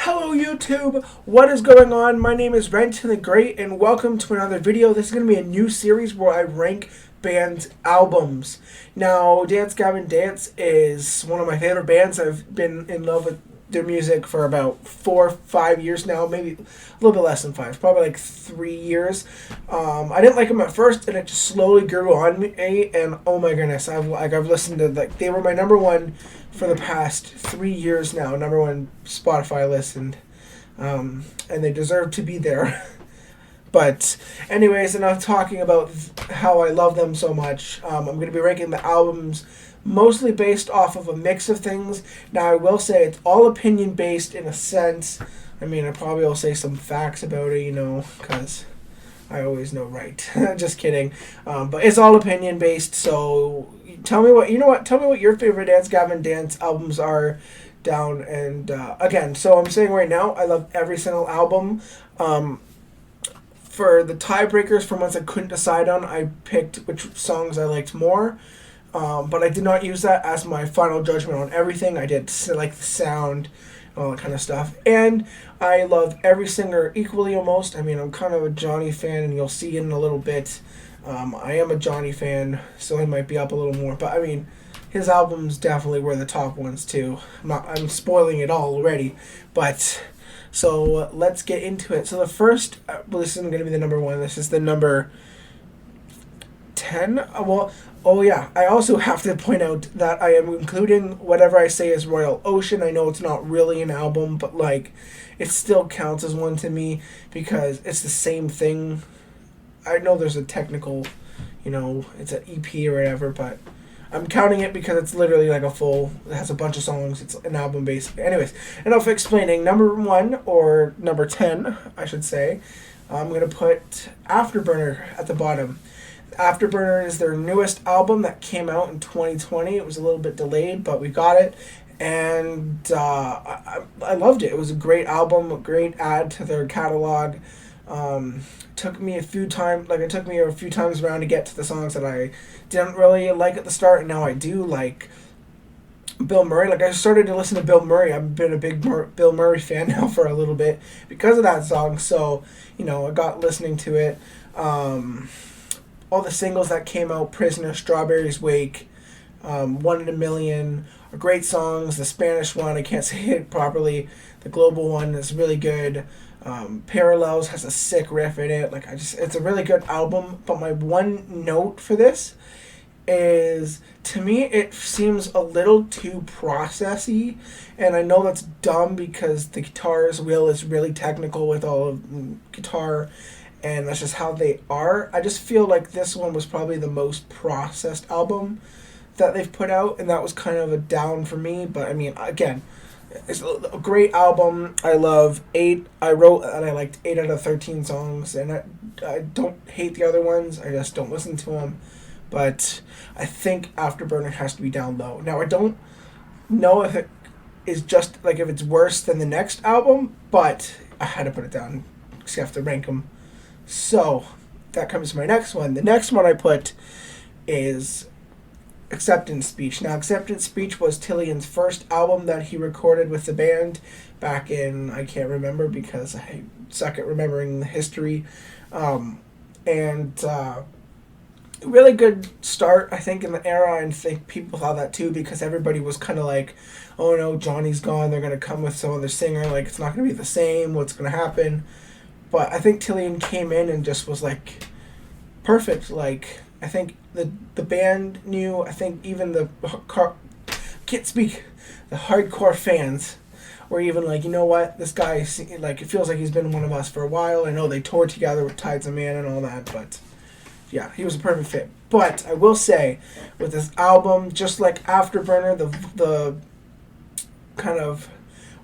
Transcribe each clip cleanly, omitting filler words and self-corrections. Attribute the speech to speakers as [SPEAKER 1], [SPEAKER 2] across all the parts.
[SPEAKER 1] Hello YouTube, what is going on? My name is Renton the Great and welcome to another video. This is going to be a new series where I rank bands' albums. Now, Dance Gavin Dance is one of my favorite bands. I've been in love with their music for about 4 or 5 years now, maybe a little bit less than 5, probably like 3 years. I didn't like them at first and it just slowly grew on me, and oh my goodness, I've listened to, like, they were my number one for the past 3 years now, number one Spotify listen, and they deserve to be there. But anyways, enough talking about how I love them so much. I'm going to be ranking the albums mostly based off of a mix of things. Now, I will say it's all opinion based in a sense. I mean, I probably will say some facts about it, because I always know right. Just kidding. But it's all opinion based. So tell me what your favorite Dance Gavin Dance albums are down. And again, so I'm saying right now, I love every single album. For the tiebreakers, for ones I couldn't decide on, I picked which songs I liked more. But I did not use that as my final judgment on everything. I did like the sound, all that kind of stuff. And I love every singer equally almost. I mean, I'm kind of a Johnny fan, and you'll see in a little bit. I am a Johnny fan, so he might be up a little more. But I mean, his albums definitely were the top ones too. I'm spoiling it all already. But so let's get into it. So the first, this isn't going to be the number one. This is the number 10. Oh yeah, I also have to point out that I am including whatever I say is Royal Ocean. I know it's not really an album, but like, it still counts as one to me because it's the same thing. I know there's a technical, it's an EP or whatever, but I'm counting it because it's literally like it has a bunch of songs. It's an album basically. Anyways, enough explaining. Number 1, or number 10, I should say, I'm going to put Afterburner at the bottom. Afterburner is their newest album that came out in 2020. It was a little bit delayed, but we got it, and I loved it. It was a great album, a great add to their catalog. Took me a few times around to get to the songs that I didn't really like at the start, and now I do like Bill Murray. Like, I started to listen to Bill Murray. I've been a big Bill Murray fan now for a little bit because of that song. So, I got listening to it. All the singles that came out, Prisoner, Strawberries Wake, One in a Million, are great songs. The Spanish one, I can't say it properly. The global one is really good. Parallels has a sick riff in it. It's a really good album. But my one note for this is, to me, it seems a little too processy. And I know that's dumb because the guitar's wheel is really technical with all of guitar, and that's just how they are. I just feel like this one was probably the most processed album that they've put out, and that was kind of a down for me. But I mean, again, it's a great album. I love 8. I wrote and I liked 8 out of 13 songs, and I don't hate the other ones. I just don't listen to them. But I think Afterburner has to be down low. Now, I don't know if it is just like if it's worse than the next album, but I had to put it down because you have to rank them. So that comes to my next one. The next one I put is Acceptance Speech. Now, Acceptance Speech was Tilian's first album that he recorded with the band back in, I can't remember because I suck at remembering the history. Really good start, I think, in the era, and I think people thought that too because everybody was kind of like, oh no, Johnny's gone, they're going to come with some other singer, like it's not going to be the same, what's going to happen? But I think Tilian came in and just was like perfect. Like, I think the band knew. I think even the hardcore fans were even like, you know what, this guy, like, it feels like he's been one of us for a while. I know they toured together with Tides of Man and all that, but yeah, he was a perfect fit. But I will say, with this album, just like Afterburner, the kind of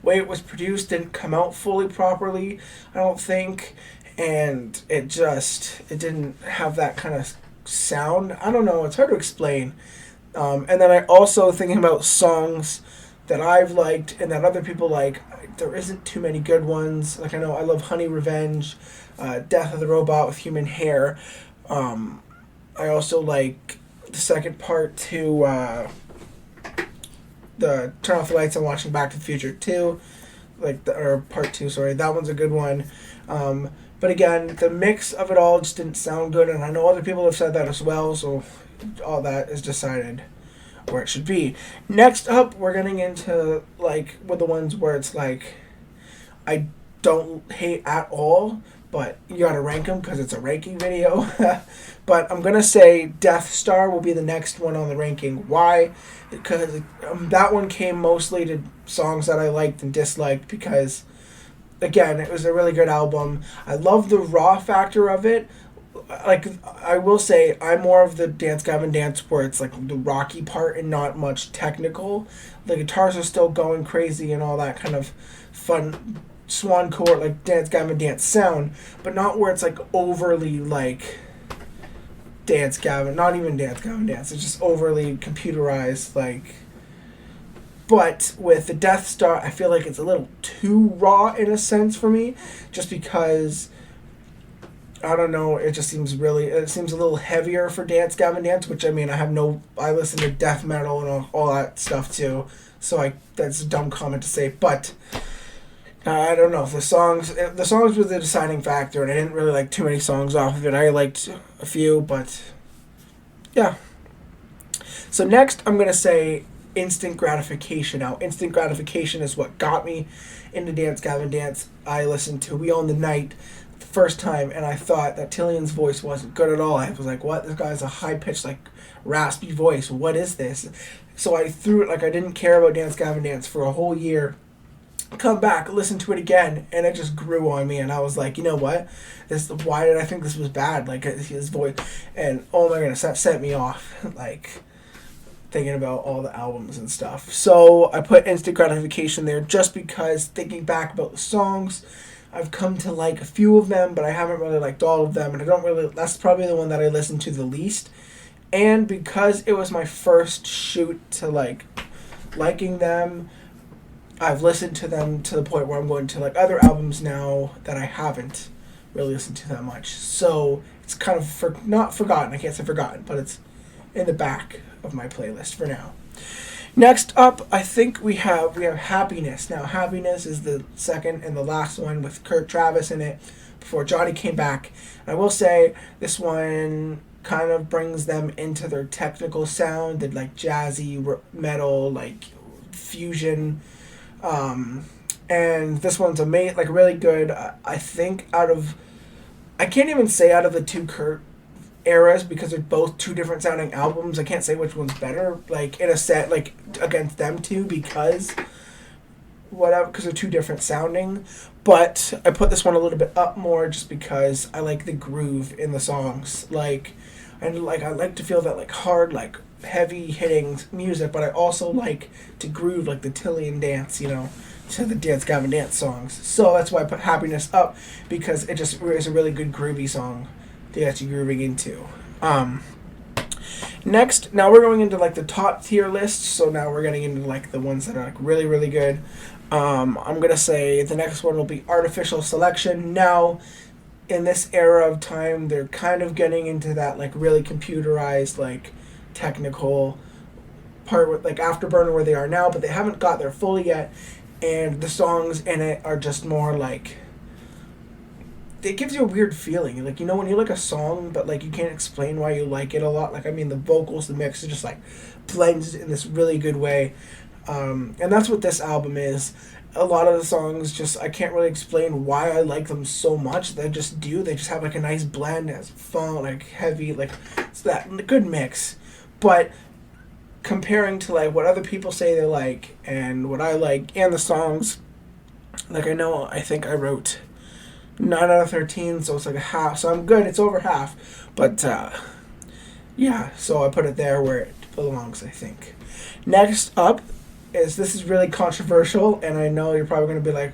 [SPEAKER 1] way it was produced didn't come out fully properly, I don't think, and it didn't have that kind of sound. I don't know, it's hard to explain. And then I also, thinking about songs that I've liked and that other people like, there isn't too many good ones. Like, I know I love Honey Revenge, Death of the Robot with Human Hair. I also like the second part to the Turn Off the Lights and Watching Back to the Future 2. or part 2, sorry. That one's a good one. But again, the mix of it all just didn't sound good, and I know other people have said that as well, so all that is decided where it should be. Next up, we're getting into, like, with the ones where it's like, I don't hate at all, but you gotta rank them because it's a ranking video. But I'm gonna say Death Star will be the next one on the ranking. Why? Because that one came mostly to songs that I liked and disliked because, again, it was a really good album. I love the raw factor of it. Like, I will say, I'm more of the Dance Gavin Dance where it's like the rocky part and not much technical. The guitars are still going crazy and all that kind of fun swan chord, like Dance Gavin Dance sound, but not where it's like overly like Dance Gavin, not even Dance Gavin Dance. It's just overly computerized, like. But with the Death Star, I feel like it's a little too raw in a sense for me, just because, I don't know, it seems a little heavier for Dance Gavin Dance, which, I mean, I listen to death metal and all that stuff too, so that's a dumb comment to say, but I don't know, the songs were the deciding factor, and I didn't really like too many songs off of it. I liked a few, but yeah. So next, I'm going to say Instant Gratification. Now, Instant Gratification is what got me into Dance Gavin Dance. I listened to We Own the Night the first time, and I thought that Tillian's voice wasn't good at all. I was like, what? This guy's a high-pitched, like, raspy voice. What is this? So I threw it, like, I didn't care about Dance Gavin Dance for a whole year. Come back, listen to it again, and it just grew on me, and I was like, you know what? Why did I think this was bad? Like, his voice, and oh my goodness, that set me off. Like, thinking about all the albums and stuff. So I put Instant Gratification there just because, thinking back about the songs, I've come to like a few of them, but I haven't really liked all of them, and that's probably the one that I listened to the least. And because it was my first shoot to like liking them, I've listened to them to the point where I'm going to like other albums now that I haven't really listened to that much. So it's kind of not forgotten. I can't say forgotten, but it's in the back of my playlist for now. Next up, I think we have Happiness. Now, Happiness is the second and the last one with Kurt Travis in it before Johnny came back. And I will say this one kind of brings them into their technical sound, the like jazzy metal, like fusion. And this one's like really good. I think I can't even say out of the two Kurt eras because they're both two different sounding albums. I can't say which one's better, like in a set, like against them two because they're two different sounding. But I put this one a little bit up more just because I like the groove in the songs, I like to feel that like hard, like heavy hitting music, but I also like to groove like the Tillian dance, to the Dance Gavin Dance songs. So that's why I put Happiness up, because it just is a really good groovy song to get you grooving into. Next, now we're going into like the top tier list, so now we're getting into like the ones that are like really, really good. I'm gonna say the next one will be Artificial Selection. Now, in this era of time, they're kind of getting into that like really computerized, like technical part with like Afterburner where they are now, but they haven't got there fully yet, and the songs in it are just more like, it gives you a weird feeling, like, when you like a song but like you can't explain why you like it a lot, like, I mean, the vocals, the mix, it just like blends in this really good way, and that's what this album is. A lot of the songs, just, I can't really explain why I like them so much. They just have like a nice blend. It has fun, like heavy, like it's that good mix. But comparing to like what other people say they like and what I like and the songs, like I think I wrote 9 out of 13, so it's like a half. So I'm good. It's over half. But yeah, so I put it there where it belongs, I think. Next up this is really controversial, and I know you're probably going to be like,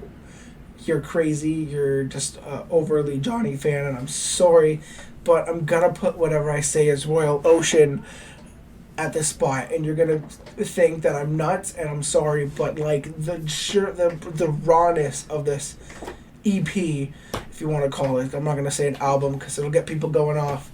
[SPEAKER 1] you're crazy, you're just overly Johnny fan, and I'm sorry, but I'm going to put whatever I say is Royal Ocean at this spot, and you're going to think that I'm nuts, and I'm sorry, but like the rawness of this EP, if you want to call it, I'm not going to say an album because it'll get people going off.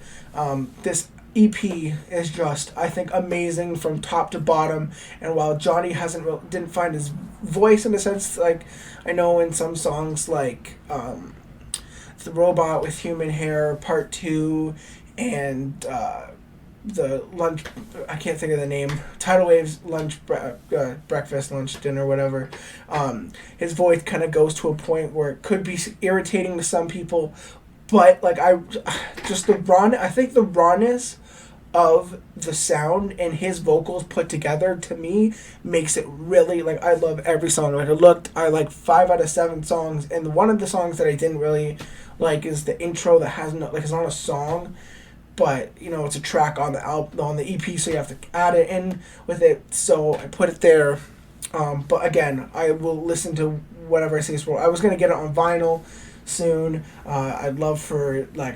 [SPEAKER 1] This EP is just, I think, amazing from top to bottom. And while Johnny didn't find his voice in a sense, like I know in some songs like the Robot with Human Hair Part 2 and the lunch, I can't think of the name, Tidal Waves breakfast, lunch, dinner, whatever, his voice kind of goes to a point where it could be irritating to some people, but like I think the rawness of the sound and his vocals put together, to me, makes it really, like, I love every song. Like I like 5 out of 7 songs, and one of the songs that I didn't really like is the intro that has no, like, it's not a song, but you know it's a track on the album, on the EP, so you have to add it in with it. So I put it there. But again, I will listen to whatever I say. I was gonna get it on vinyl soon. I'd love for, like,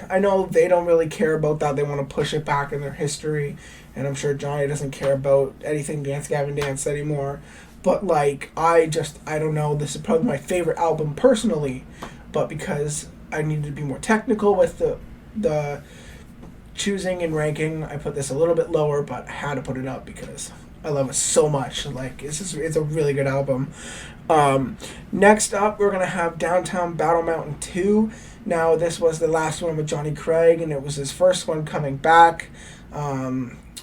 [SPEAKER 1] I know they don't really care about that. They want to push it back in their history, and I'm sure Johnny doesn't care about anything Dance Gavin Dance anymore. But like, I don't know. This is probably my favorite album personally, but because I needed to be more technical with the choosing and ranking, I put this a little bit lower, but I had to put it up because I love it so much. Like, it's a really good album. Next up, we're going to have Downtown Battle Mountain 2. Now, this was the last one with Johnny Craig, and it was his first one coming back.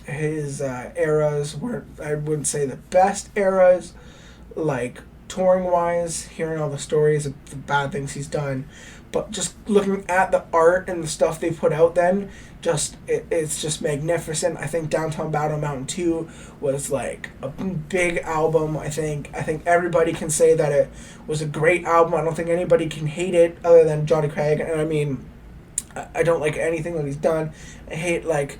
[SPEAKER 1] His eras were, I wouldn't say the best eras, like touring-wise, hearing all the stories of the bad things he's done. But just looking at the art and the stuff they put out then, it's just magnificent. I think Downtown Battle Mountain 2 was like a big album. I think everybody can say that it was a great album. I don't think anybody can hate it other than Johnny Craig. And I mean, I don't like anything that he's done. I hate like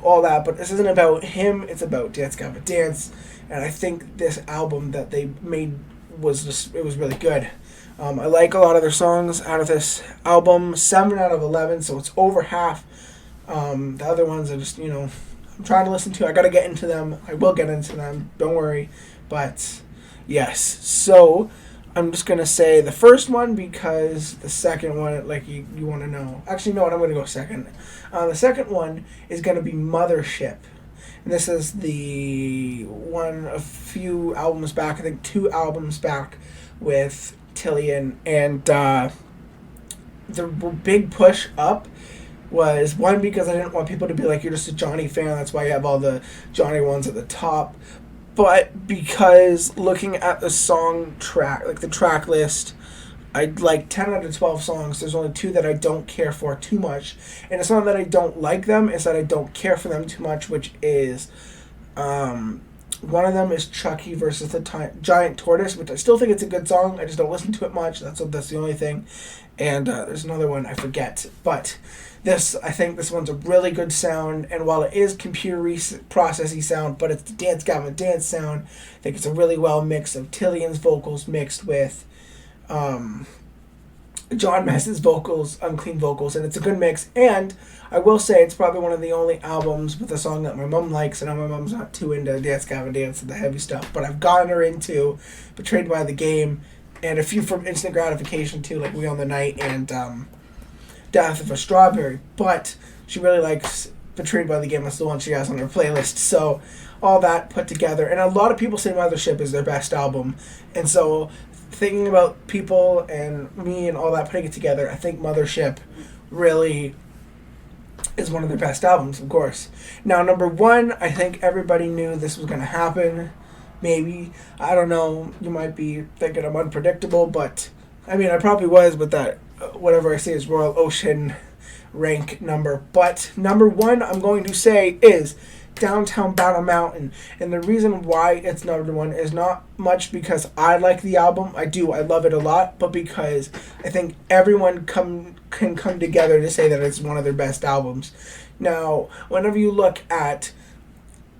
[SPEAKER 1] all that, but this isn't about him. It's about Dance Gavin Dance. And I think this album that they made it was really good. I like a lot of their songs out of this album, 7 out of 11, so it's over half. The other ones are just, I'm trying to listen to. I got to get into them. I will get into them, don't worry. But, yes. So, I'm just going to say the first one because the second one, like, you want to know. Actually, no, I'm going to go second. The second one is going to be Mothership. And this is the one a few albums back, I think 2 albums back, with Tillian, and the big push up was, one, because I didn't want people to be like, you're just a Johnny fan, that's why you have all the Johnny ones at the top, but because looking at the song track, like the track list, I like 10 out of 12 songs, there's only 2 that I don't care for too much, and it's not that I don't like them, it's that I don't care for them too much, which is one of them is Chucky versus the Giant Tortoise, which I still think it's a good song. I just don't listen to it much. That's the only thing. And there's another one I forget. But I think this one's a really good sound. And while it is computer processy sound, but it's the Dance Gavin Dance sound, I think it's a really well mix of Tillian's vocals mixed with John Mess's vocals, unclean vocals, and it's a good mix. And I will say it's probably one of the only albums with a song that my mom likes, and I know my mom's not too into Dance Gavin Dance and the heavy stuff, but I've gotten her into Betrayed by the Game, and a few from Instant Gratification too, like We Own the Night and Death of a Strawberry, but she really likes Betrayed by the Game. That's the one she has on her playlist. So all that put together, and a lot of people say Mothership is their best album, and so thinking about people and me and all that, putting it together, I think Mothership really is one of their best albums, of course. Now, number 1, I think everybody knew this was going to happen. Maybe. I don't know. You might be thinking I'm unpredictable, but I mean, I probably was with that, whatever I say is Royal Ocean rank number. But number 1, I'm going to say, is Downtown Battle Mountain. And the reason why it's number 1 is not much because I like the album. I love it a lot, but because I think everyone can come together to say that it's one of their best albums. Now, whenever you look at,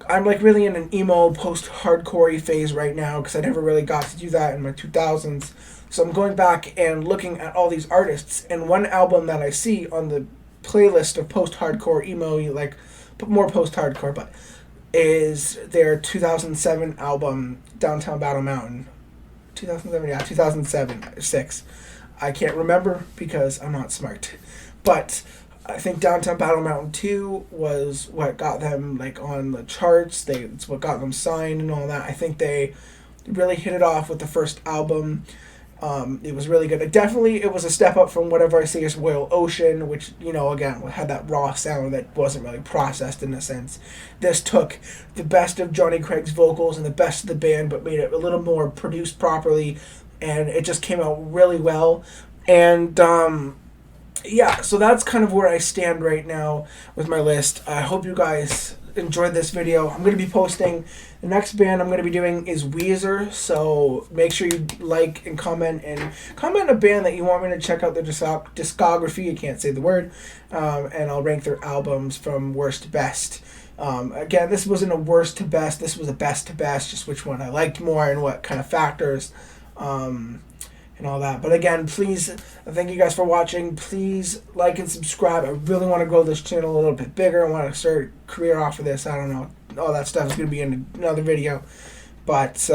[SPEAKER 1] I'm like really in an emo post-hardcore phase right now because I never really got to do that in my 2000s. So I'm going back and looking at all these artists, and one album that I see on the playlist of post-hardcore emo, like more post-hardcore, but is their 2007 album, Downtown Battle Mountain. 2007, yeah, 2007, 6. I can't remember because I'm not smart. But I think Downtown Battle Mountain 2 was what got them like on the charts. It's what got them signed and all that. I think they really hit it off with the first album. It was really good. It was a step up from whatever I say is Royal Ocean, which, again, had that raw sound that wasn't really processed in a sense. This took the best of Johnny Craig's vocals and the best of the band, but made it a little more produced properly, and it just came out really well. And yeah, so that's kind of where I stand right now with my list. I hope you guys enjoyed this video. I'm going to be posting, the next band I'm going to be doing is Weezer, so make sure you like and comment a band that you want me to check out their discography. You can't say the word. And I'll rank their albums from worst to best. Again, this wasn't a worst to best, this was a best to best, just which one I liked more and what kind of factors. And all that. But again, please, thank you guys for watching. Please like and subscribe. I really want to grow this channel a little bit bigger. I want to start a career off of this. I don't know. All that stuff is going to be in another video. But,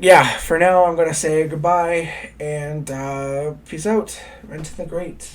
[SPEAKER 1] yeah, for now, I'm going to say goodbye and peace out. Into the great.